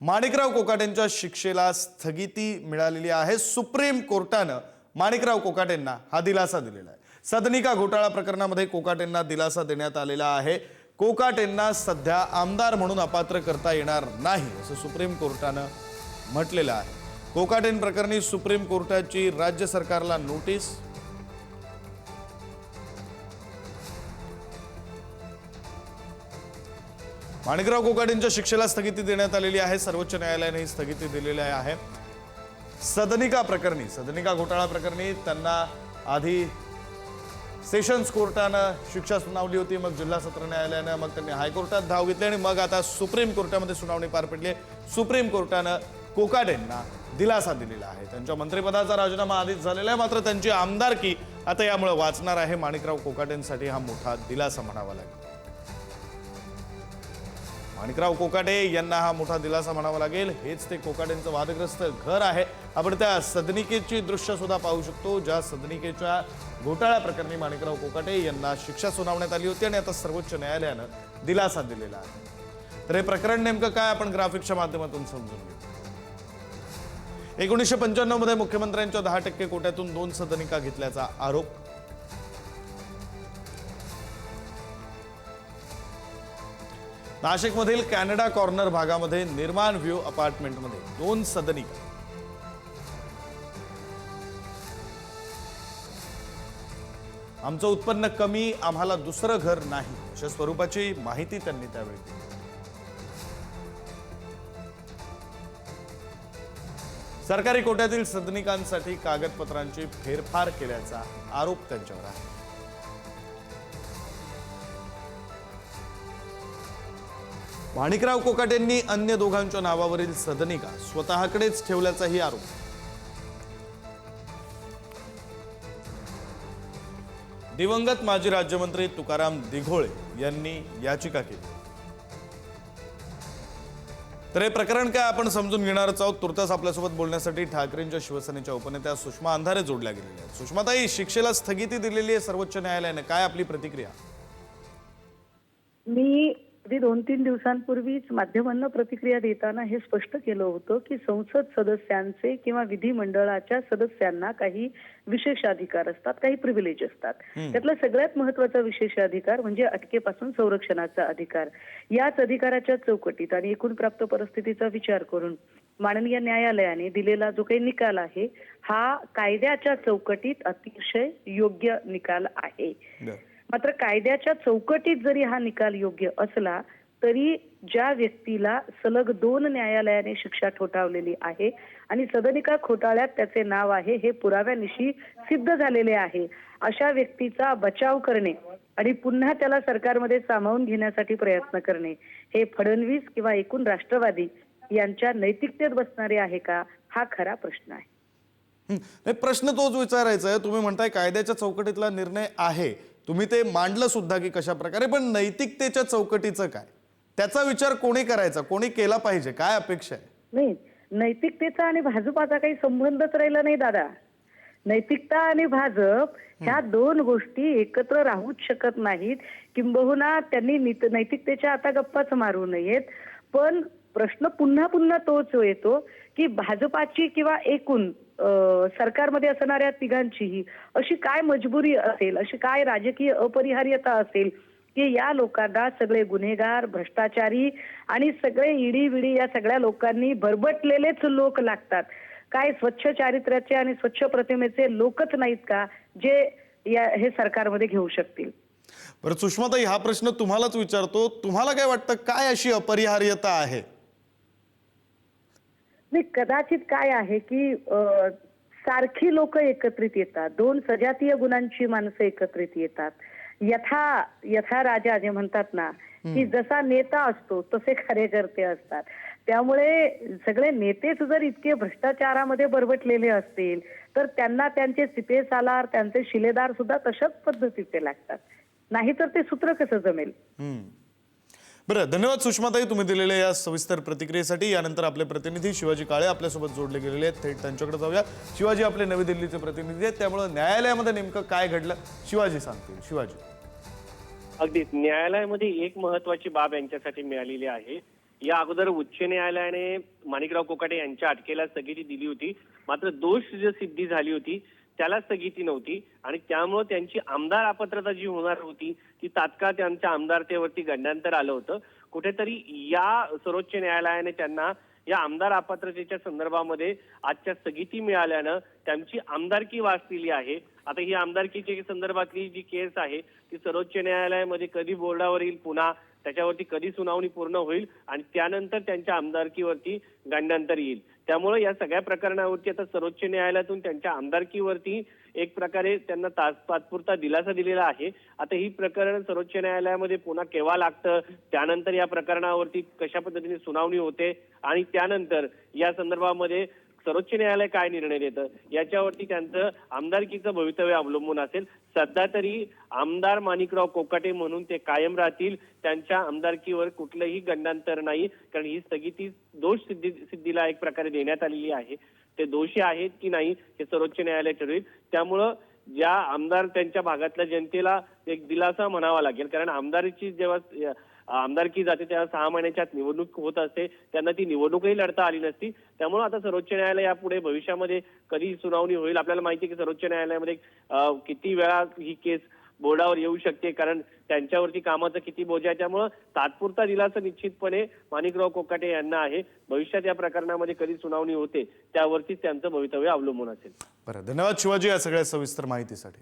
माणिकराव कोकाटेंच्या शिक्षेला स्थगिती मिळालेली आहे। सुप्रीम कोर्टाने माणिकराव कोकाटेंना हा दिलासा दिलेला आहे। सदनिका घोटाळा प्रकरणामध्ये कोकाटेंना दिलासा देण्यात आलेला आहे। कोकाटेंना सध्या आमदार म्हणून अपात्र करता येणार नाही असं सुप्रीम कोर्टाने म्हटलेलं आहे। कोकाटेंप्रकरणी सुप्रीम कोर्टाची राज्य सरकारला नोटीस। माणिकराव कोकाटेंच्या शिक्षेला स्थगिती देण्यात आलेली आहे। सर्वोच्च न्यायालयाने ही स्थगिती दिलेली आहे। सदनिका घोटाळा प्रकरणी त्यांना आधी सेशन्स कोर्टाने शिक्षा सुनावली होती, मग जिल्हा सत्र न्यायालयाने, मग त्यांनी हायकोर्टात धाव घेतली आणि मग आता सुप्रीम कोर्टामध्ये सुनावणी पार पडली। सुप्रीम कोर्टाने कोकाटेंना दिलासा दिलेला आहे। त्यांच्या मंत्रिपदाचा राजीनामा आधीच झालेला आहे, मात्र त्यांची आमदारकी आता यामुळे वाचणार आहे। माणिकराव कोकाटेंसाठी हा मोठा दिलासा म्हणावा लागेल। माणिकराव कोकाटे यांना हा मोठा दिलासा म्हणावा लागेल। हेच ते कोकाटेंचं वादग्रस्त घर आहे। आपण त्या सदनिकेची दृश्य सुद्धा पाहू शकतो, ज्या सदनिकेच्या घोटाळा प्रकरणी माणिकराव कोकाटे यांना शिक्षा सुनावण्यात आली होती आणि आता सर्वोच्च न्यायालयाने दिलासा दिलेला आहे। तर हे प्रकरण नेमकं काय आपण ग्राफिक्सच्या माध्यमातून समजून घेऊ। 1995 मध्ये मुख्यमंत्र्यांच्या 10% कोट्यातून 2 सदनिका घेतल्याचा आरोप। नाशिकमधील कॅनडा कॉर्नर भागामध्ये निर्माण व्ह्यू अपार्टमेंटमध्ये 2 सदनिका। आमचं उत्पन्न कमी, आम्हाला दुसरं घर नाही अशा स्वरूपाची माहिती त्यांनी त्यावेळी दिली। सरकारी कोट्यातील सदनिकांसाठी कागदपत्रांची फेरफार केल्याचा आरोप त्यांच्यावर आहे। माणिकराव कोकाटेंनी अन्य दोघांच्या नावावरील सदनिका स्वतःकडेच ठेवल्याचाही आरोप। दिवंगत माजी राज्यमंत्री तुकाराम दिघोळे यांनी याचिका केली। तर हे प्रकरण काय आपण समजून घेणारच आहोत। तुर्तास आपल्यासोबत बोलण्यासाठी ठाकरेंच्या शिवसेनेच्या उपनेत्या सुषमा अंधारे जोडल्या गेलेल्या आहेत। सुषमाताई, शिक्षेला स्थगिती दिलेली आहे सर्वोच्च न्यायालयाने, काय आपली प्रतिक्रिया? मी 2-3 दिवसांपूर्वीच माध्यमांना प्रतिक्रिया देताना हे स्पष्ट केलं होतं की संसद सदस्यांचे किंवा विधिमंडळाच्या सदस्यांना काही विशेष अधिकार असतात, काही प्रिव्हिलेज असतात। त्यातला सगळ्यात महत्त्वाचा विशेष अधिकार म्हणजे अटकेपासून संरक्षणाचा अधिकार। याच अधिकाराच्या चौकटीत आणि एकूण प्राप्त परिस्थितीचा विचार करून माननीय न्यायालयाने दिलेला जो काही निकाल आहे हा कायद्याच्या चौकटीत अतिशय योग्य निकाल आहे। मात्र कायद्याच्या चौकटीत जरी हा निकाल योग्य असला तरी ज्या व्यक्तीला सलग 2 न्यायालयाने शिक्षा ठोठावलेली आहे आणि सदनिका घोटाळ्यात त्याचे नाव आहे हे पुराव्यानिशी सिद्ध झालेले आहे, अशा व्यक्तीचा बचाव करणे आणि पुन्हा त्याला सरकारमध्ये सामावून घेण्यासाठी प्रयत्न करणे हे फडणवीस किंवा एकूण राष्ट्रवादी यांच्या नैतिकतेत बसणारे आहे का, हा खरा प्रश्न आहे। प्रश्न तोच विचारायचा आहे। तुम्ही म्हणताय कायद्याच्या चौकटीतला निर्णय आहे, तुम्ही ते मांडलं सुद्धा की कशा प्रकारे, पण नैतिकतेच्या चौकटीचं काय? त्याचा विचार कोणी करायचा, कोणी केला पाहिजे, काय अपेक्षा आहे? नाही, नैतिकतेचा आणि भाजपाचा काही संबंधच राहिला नाही दादा। नैतिकता आणि भाजप ह्या 2 गोष्टी एकत्र राहूच शकत नाहीत। किंबहुना त्यांनी नैतिकतेच्या आता गप्पाच मारू नयेत। पण प्रश्न पुन्हा पुन्हा तोच येतो की भाजपाची किंवा एकूण सरकारमध्ये असणाऱ्या तिघांचीही अशी काय मजबुरी असेल, अशी काय राजकीय अपरिहार्यता असेल की या लोकांना सगळे गुन्हेगार, भ्रष्टाचारी आणि सगळे ईडी या सगळ्या लोकांनी बरबटलेलेच लोक लागतात। काय स्वच्छ चारित्र्याचे आणि स्वच्छ प्रतिमेचे लोकच नाहीत का जे हे सरकारमध्ये घेऊ शकतील? बरं सुषमाताई, हा प्रश्न तुम्हालाच विचारतो, तुम्हाला काय वाटतं, काय अशी अपरिहार्यता आहे? नाही, कदाचित काय आहे की सारखी लोक एकत्रित येतात, 2 सजातीय गुणांची माणसं एकत्रित येतात। यथा राजा जे म्हणतात ना की जसा नेता असतो तसे कार्यकर्ते असतात। त्यामुळे सगळे नेतेच जर इतके भ्रष्टाचारामध्ये बरबटलेले असतील तर त्यांना त्यांचे सिपे सालार, त्यांचे शिलेदार सुद्धा तशाच पद्धतीचे लागतात, नाहीतर ते सूत्र कसं जमेल? बरं, धन्यवाद सुषमाताई तुम्ही दिलेल्या या सविस्तर प्रतिक्रियेसाठी। यानंतर आपले प्रतिनिधी शिवाजी काळे आपल्यासोबत जोडले गेलेले आहेत, थेट त्यांच्याकडे जाऊया। शिवाजी आपले नवी दिल्लीचे प्रतिनिधी आहेत, त्यामुळे न्यायालयामध्ये नेमकं काय घडलं शिवाजी सांगतील। शिवाजी, अगदीच न्यायालयामध्ये एक महत्वाची बाब यांच्यासाठी मिळालेली आहे या अगोदर उच्च न्यायालयाने माणिकराव कोकाटे यांच्या अटकेला स्थगिती दिली होती, मात्र दोष जी सिद्धी झाली होती त्याला स्थगिती नव्हती आणि त्यामुळे त्यांची आमदार अपात्रता जी होणार होती ती तात्काळ त्यांच्या आमदारतेवरती गंडांतर आलं होतं. कुठेतरी या सर्वोच्च न्यायालयाने त्यांना या आमदार अपात्रतेच्या संदर्भामध्ये आजच्या स्थगिती मिळाल्यानं त्यांची आमदारकी वाचलेली आहे. आता ही आमदारकीच्या संदर्भातली जी केस आहे ती सर्वोच्च न्यायालयामध्ये कधी बोर्डावर येईल, पुन्हा त्याच्यावरती कधी सुनावणी पूर्ण होईल आणि त्यानंतर त्यांच्या आमदारकीवरती गंडांतर येईल. त्यामुळे या सगळ्या प्रकरणावरती आता सर्वोच्च न्यायालयातून त्यांच्या आमदारकीवरती एक प्रकारे त्यांना तात्पुरता दिलासा दिलेला आहे. आता ही प्रकरण सर्वोच्च न्यायालयामध्ये पुन्हा केव्हा लागतं, त्यानंतर या प्रकरणावरती कशा पद्धतीने सुनावणी होते आणि त्यानंतर या संदर्भामध्ये सर्वोच्च न्यायालय काय निर्णय देतं याच्यावरती त्यांचं आमदारकीचं भवितव्य अवलंबून असेल. सध्या तरी आमदार माणिकराव कोकाटे म्हणून ते कायम राहतील. त्यांच्या आमदारकीवर कुठलंही गंडांतर नाही, कारण ही स्थगिती दोष सिद्धीला एक प्रकारे देण्यात आलेली आहे. ते दोषी आहेत की नाही हे सर्वोच्च न्यायालय ठरवेल. त्यामुळं ज्या आमदार त्यांच्या भागातल्या जनतेला एक दिलासा म्हणावा लागेल, कारण आमदारीची जेव्हा आमदारकी जाते तेव्हा 6 महिन्याच्या आत निवडणूक होत असते, त्यांना ती निवडणूकही लढता आली नसती. त्यामुळे आता सर्वोच्च न्यायालय यापुढे भविष्यामध्ये कधी सुनावणी होईल आपल्याला माहिती आहे की सर्वोच्च न्यायालयामध्ये किती वेळा ही केस बोर्डावर येऊ शकते, कारण त्यांच्यावरती कामाचा किती बोजा आहे. त्यामुळे तात्पुरता दिलासा निश्चितपणे माणिकराव कोकाटे यांना आहे. भविष्यात या प्रकरणामध्ये कधी सुनावणी होते त्यावरतीच त्यांचं भवितव्य अवलंबून असेल. बरं, धन्यवाद शिवाजी या सगळ्या सविस्तर माहितीसाठी.